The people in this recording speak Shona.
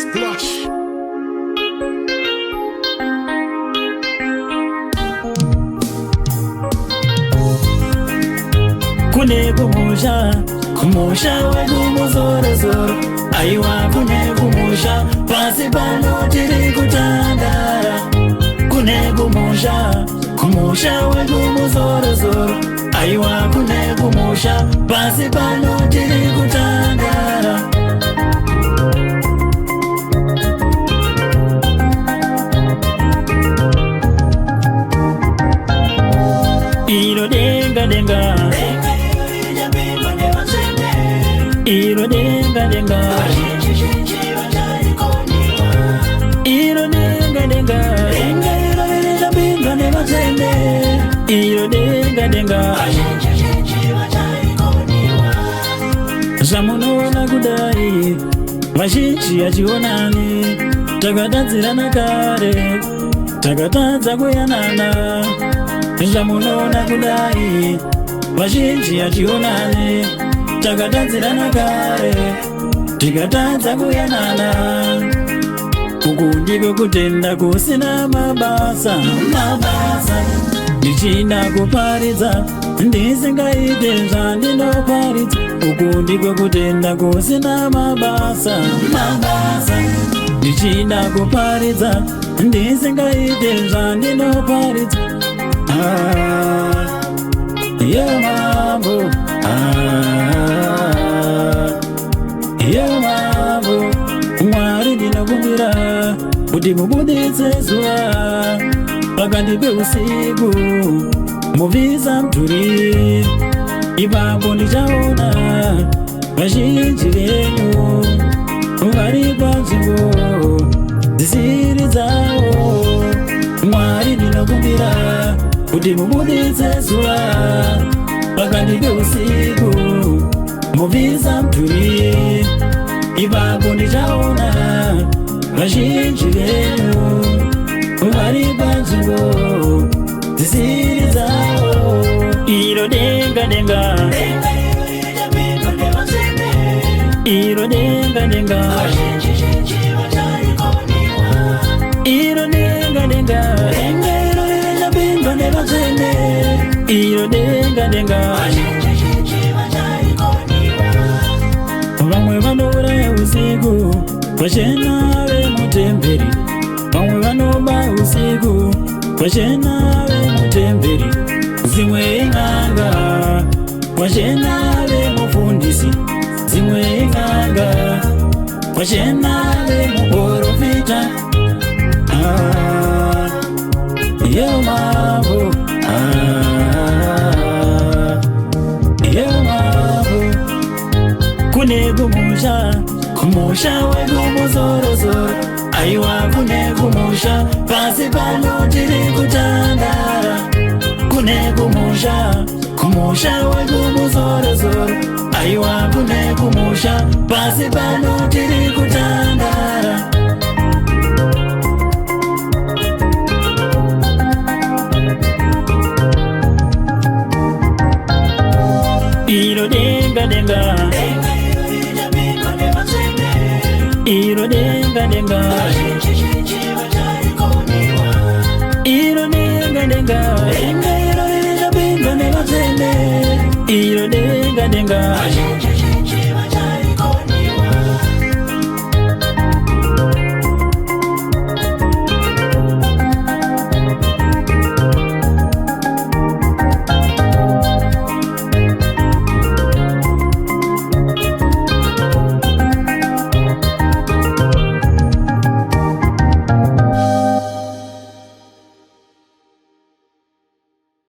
Splash. Kune kumusha wegumu zoro zoro. Aiwa kune kumusha, pasi pano tiri kutandara. Kune kumusha wegumu zoro zoro. Aiwa kune kumusha, pasi pano tiri kutandara. Iro denga denga, iro denga denga, iro denga denga, iro denga denga. Zamunona kudai, vazhinji achionani, takatadzirana kare, takatadza kuyanana. Zamunona kudai, vazhinji achionani, takatadzirana kare, tikatadza kuyanana. Uku ndiko kutenda kusina mabasa. Ndichida kuparidza, ndisingaite zvandinoparidza. Uku ndiko kutenda kusina mabasa. Ndichida kuparidza, ndisingaite zvandinoparidza. Yo mambo, yo mambo. Mwari ndinokumbira kuti mubuditse zuva pakati peusiku, muvisa mudhuri. Ipapo ndichaona vazhinji venyu vari panzvimbo dzisiri dzavo. Mwari ndinokumbira kuti mubuditse zuva pakati peusiku, muvisa mudhuri. Ipapo ndichaona vazhinji venyu vari panzvimbo dzisiri dzavo. Iro denga denga, iro denga denga, iro denga denga, iro denga denga. Vamwe vanouraya usiku, vachena vemutemberi. Vamwe vanoba usiku, vachena vemutemberi. Zimwe ing'anga, vachena vemufundisi. Zimwe ing'anga, vachena vemuprofita. Yo mambo, yo mambo. Kune kumusha wegumu zoro zoro. Aiwa kune kumusha, pasi pano tiri kutandara. Kune kumusha wegumu zoro zoro. Aiwa kune kumusha, pasi pano tiri kutandara. Iro denga denga, iro denga denga, iro denga denga, iro denga denga.